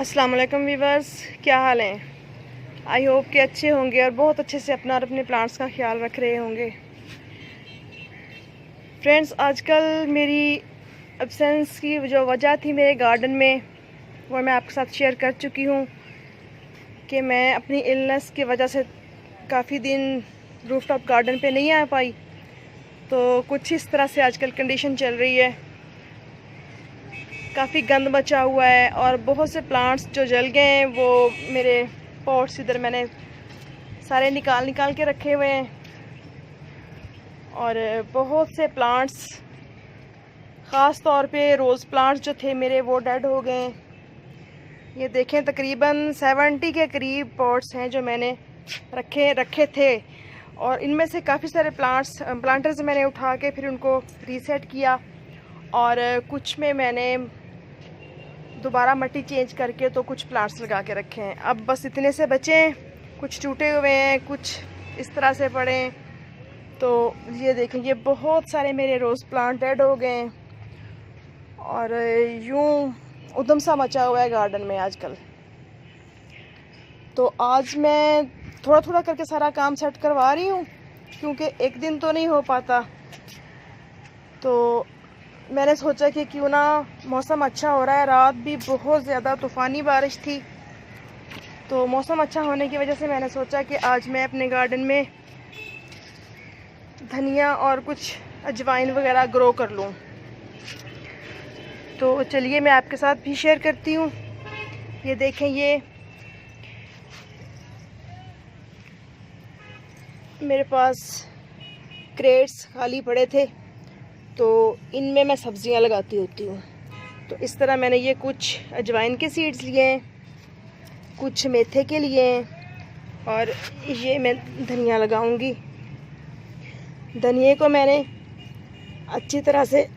अस्सलाम वालेकुम वीवर्स, क्या हाल है। आई होप कि अच्छे होंगे और बहुत अच्छे से अपना और अपने प्लांट्स का ख्याल रख रहे होंगे। फ्रेंड्स, आजकल मेरी एब्सेंस की जो वजह थी मेरे गार्डन में, वो मैं आपके साथ शेयर कर चुकी हूँ कि मैं अपनी इलनेस की वजह से काफ़ी दिन रूफटॉप गार्डन पे नहीं आ पाई। तो कुछ इस तरह से आजकल कंडीशन चल रही है, काफ़ी गंद मचा हुआ है और बहुत से प्लांट्स जो जल गए हैं वो मेरे पॉट्स इधर मैंने सारे निकाल के रखे हुए हैं। और बहुत से प्लांट्स, ख़ास तौर पे रोज़ प्लांट्स जो थे मेरे, वो डेड हो गए हैं। ये देखें, तकरीबन 70 के करीब पॉट्स हैं जो मैंने रखे थे और इनमें से काफ़ी सारे प्लांटर्स मैंने उठा के फिर उनको रीसेट किया और कुछ में मैंने दोबारा मिट्टी चेंज करके तो कुछ प्लांट्स लगा के रखे हैं। अब बस इतने से बचे हैं, कुछ टूटे हुए हैं, कुछ इस तरह से पड़े हैं। तो ये देखें, ये बहुत सारे मेरे रोज़ प्लांट डेड हो गए हैं और यूं उधम सा मचा हुआ है गार्डन में आजकल। तो आज मैं थोड़ा थोड़ा करके सारा काम सेट करवा रही हूँ, क्योंकि एक दिन तो नहीं हो पाता। तो मैंने सोचा कि क्यों ना, मौसम अच्छा हो रहा है, रात भी बहुत ज़्यादा तूफ़ानी बारिश थी, तो मौसम अच्छा होने की वजह से मैंने सोचा कि आज मैं अपने गार्डन में धनिया और कुछ अजवाइन वगैरह ग्रो कर लूँ। तो चलिए मैं आपके साथ भी शेयर करती हूँ। ये देखें, ये मेरे पास क्रेट्स खाली पड़े थे, तो इनमें मैं सब्ज़ियाँ लगाती होती हूँ। तो इस तरह मैंने ये कुछ अजवाइन के सीड्स लिए हैं, कुछ मेथे के लिए हैं और ये मैं धनिया लगाऊंगी। धनिए को मैंने अच्छी तरह से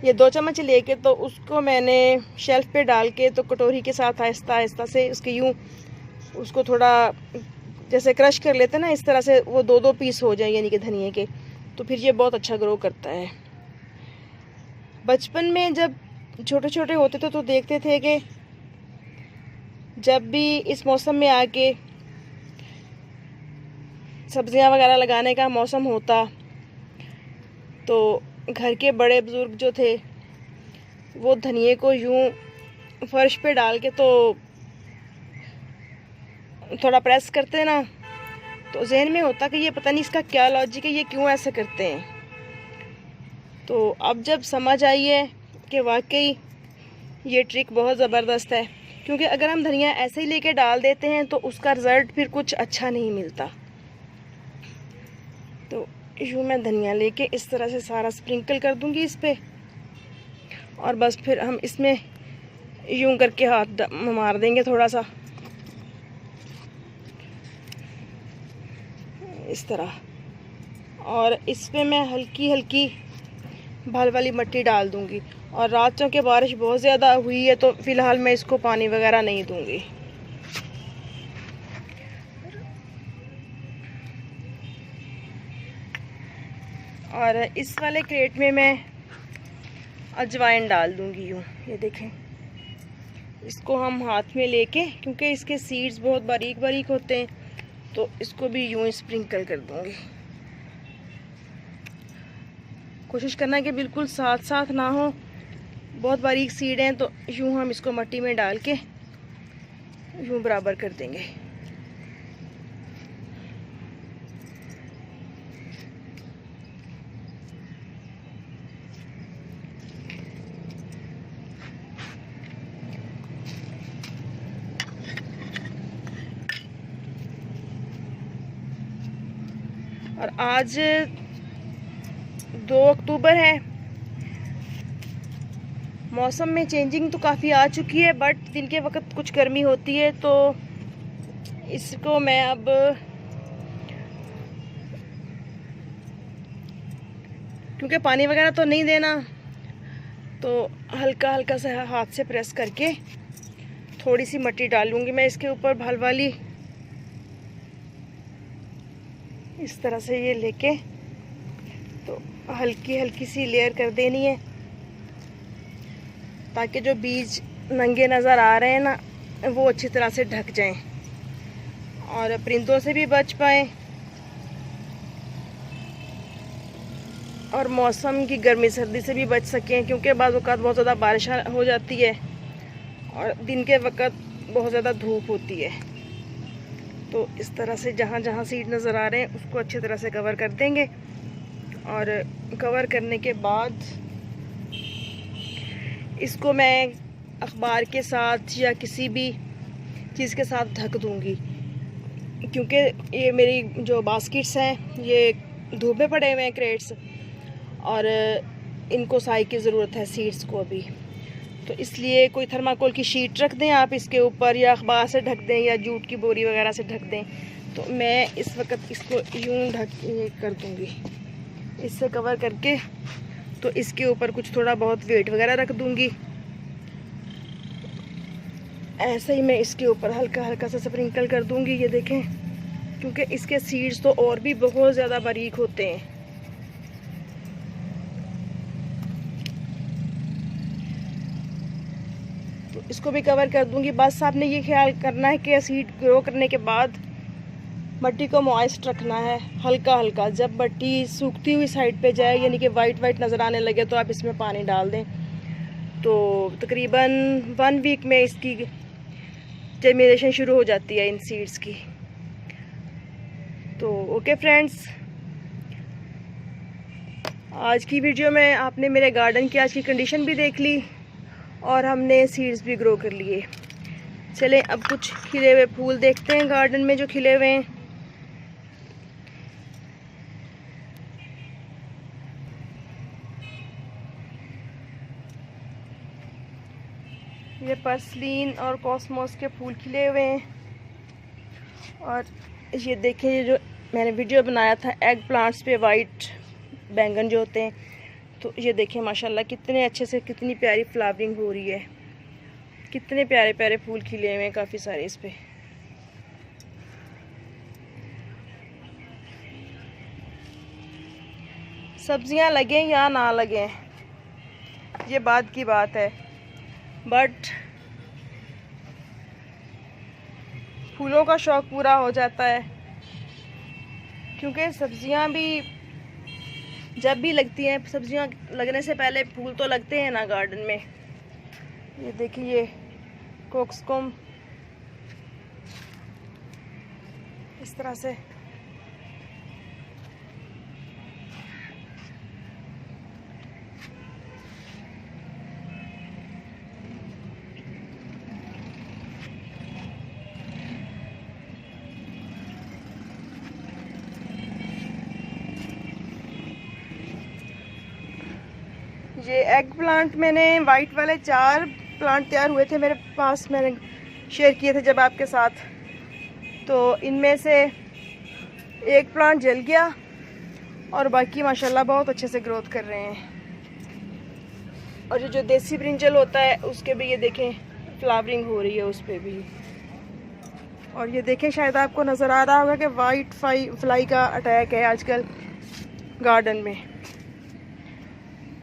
ये 2 चम्मच लेके तो उसको मैंने शेल्फ पे डाल के तो कटोरी के साथ आहिस्ता आहिस्ता से उसके यूँ उसको थोड़ा जैसे क्रश कर लेते हैं ना, इस तरह से वो 2-2 पीस हो जाए, यानी कि धनिए के। तो फिर ये बहुत अच्छा ग्रो करता है। बचपन में जब छोटे छोटे होते थे तो देखते थे कि जब भी इस मौसम में आके सब्जियां वगैरह लगाने का मौसम होता तो घर के बड़े बुज़ुर्ग जो थे वो धनिए को यूं फर्श पे डाल के तो थोड़ा प्रेस करते ना, तो जहन में होता कि ये पता नहीं इसका क्या लॉजिक है, ये क्यों ऐसा करते हैं। तो अब जब समझ आई है कि वाकई ये ट्रिक बहुत ज़बरदस्त है, क्योंकि अगर हम धनिया ऐसे ही लेके डाल देते हैं तो उसका रिज़ल्ट फिर कुछ अच्छा नहीं मिलता। तो यूँ मैं धनिया लेके इस तरह से सारा स्प्रिंकल कर दूंगी इस पे और बस फिर हम इसमें यूँ करके हाथ मार देंगे थोड़ा सा इस तरह, और इस पे मैं हल्की हल्की भाल वाली मिट्टी डाल दूंगी। और रातों के बारिश बहुत ज़्यादा हुई है तो फ़िलहाल मैं इसको पानी वगैरह नहीं दूंगी। और इस वाले क्रेट में मैं अजवाइन डाल दूंगी यूँ। ये देखें, इसको हम हाथ में लेके, क्योंकि इसके सीड्स बहुत बारीक बारीक होते हैं, तो इसको भी यूँ स्प्रिंकल कर दूंगी। कोशिश करना कि बिल्कुल साथ साथ ना हो, बहुत बारीक सीड हैं तो यूँ हम इसको मिट्टी में डाल के यूँ बराबर कर देंगे। और आज 2 अक्टूबर है, मौसम में चेंजिंग तो काफ़ी आ चुकी है, बट दिन के वक्त कुछ गर्मी होती है। तो इसको मैं अब क्योंकि पानी वगैरह तो नहीं देना, तो हल्का हल्का सा हाथ से प्रेस करके थोड़ी सी मिट्टी डालूंगी मैं इसके ऊपर, भाल वाली इस तरह से ये लेके तो हल्की हल्की सी लेयर कर देनी है, ताकि जो बीज नंगे नज़र आ रहे हैं ना, वो अच्छी तरह से ढक जाएं और परिंदों से भी बच पाएँ और मौसम की गर्मी सर्दी से भी बच सकें, क्योंकि बाज़ औक़ात बहुत ज़्यादा बारिश हो जाती है और दिन के वक्त बहुत ज़्यादा धूप होती है। तो इस तरह से जहाँ जहाँ सीड नज़र आ रहे हैं उसको अच्छी तरह से कवर कर देंगे और कवर करने के बाद इसको मैं अखबार के साथ या किसी भी चीज़ के साथ ढक दूँगी, क्योंकि ये मेरी जो बास्केट्स हैं ये धूप में पड़े हुए हैं क्रेट्स, और इनको साई की ज़रूरत है सीड्स को अभी। तो इसलिए कोई थर्माकोल की शीट रख दें आप इसके ऊपर, या अखबार से ढक दें, या जूट की बोरी वगैरह से ढक दें। तो मैं इस वक्त इसको यूं ढक कर दूँगी, इससे कवर करके। तो इसके ऊपर कुछ थोड़ा बहुत वेट वगैरह रख दूँगी। ऐसे ही मैं इसके ऊपर हल्का हल्का सा स्प्रिंकल कर दूँगी, ये देखें, क्योंकि इसके सीड्स तो और भी बहुत ज़्यादा बारीक होते हैं। तो इसको भी कवर कर दूँगी। बस आपने ये ख्याल करना है कि सीड ग्रो करने के बाद मट्टी को मॉइस्ट रखना है हल्का हल्का। जब मट्टी सूखती हुई साइड पे जाए, यानी कि वाइट वाइट नज़र आने लगे, तो आप इसमें पानी डाल दें। तो तकरीबन 1 वीक में इसकी जर्मिनेशन शुरू हो जाती है इन सीड्स की। तो ओके फ्रेंड्स, आज की वीडियो में आपने मेरे गार्डन की आज की कंडीशन भी देख ली और हमने सीड्स भी ग्रो कर लिए। चलें अब कुछ खिले हुए फूल देखते हैं गार्डन में जो खिले हुए हैं। ये पर्सलीन और कॉस्मोस के फूल खिले हुए हैं। और ये देखें, ये जो मैंने वीडियो बनाया था एग प्लांट्स पे वाइट बैंगन जो होते हैं, तो ये देखें माशाल्लाह कितने अच्छे से, कितनी प्यारी फ्लावरिंग हो रही है, कितने प्यारे प्यारे फूल खिले हुए हैं काफ़ी सारे इस पे। सब्जियां लगें या ना लगें ये बात की बात है, बट फूलों का शौक़ पूरा हो जाता है, क्योंकि सब्जियां भी जब भी लगती हैं, सब्जियां लगने से पहले फूल तो लगते हैं ना गार्डन में। ये देखिए, ये कोक्सकॉम इस तरह से ये एग प्लांट मैंने वाइट वाले 4 प्लांट तैयार हुए थे मेरे पास, मैंने शेयर किए थे जब आपके साथ। तो इनमें से एक प्लांट जल गया और बाकी माशाल्लाह बहुत अच्छे से ग्रोथ कर रहे हैं। और ये जो देसी ब्रिंजल होता है उसके भी ये देखें फ्लावरिंग हो रही है उस पर भी। और ये देखें, शायद आपको नज़र आ रहा होगा कि वाइट फ्लाई का अटैक है आजकल गार्डन में।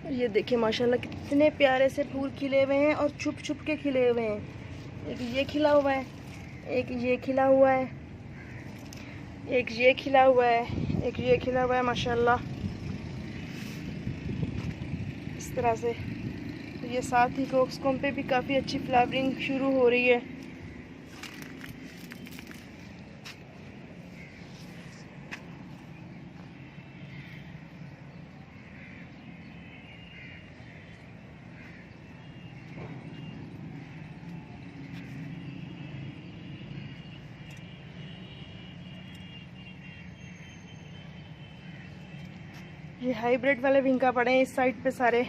ये देखिए माशाल्लाह कितने प्यारे से फूल खिले हुए हैं और छुप छुप के खिले हुए हैं। एक ये खिला हुआ है, एक ये खिला हुआ है, एक ये खिला हुआ है, एक ये खिला हुआ है माशाल्लाह इस तरह से। तो ये साथ ही कोक्सकॉम पे भी काफ़ी अच्छी फ्लावरिंग शुरू हो रही है। ये हाइब्रिड वाले विंका पड़े हैं इस साइड पे सारे।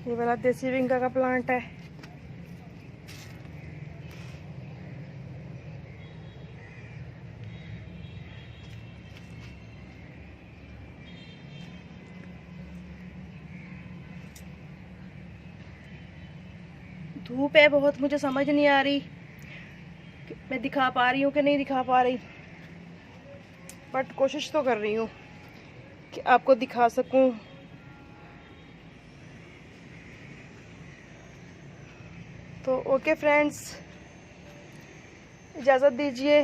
ये वाला देसी विंका का प्लांट है। धूप है बहुत, मुझे समझ नहीं आ रही मैं दिखा पा रही हूँ कि नहीं दिखा पा रही, बट कोशिश तो कर रही हूँ कि आपको दिखा सकूँ। तो ओके फ्रेंड्स, इजाज़त दीजिए,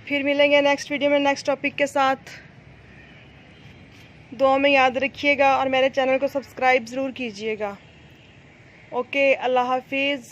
फिर मिलेंगे नेक्स्ट वीडियो में नेक्स्ट टॉपिक के साथ। दुआ में याद रखिएगा और मेरे चैनल को सब्सक्राइब ज़रूर कीजिएगा। ओके, अल्लाह हाफिज़।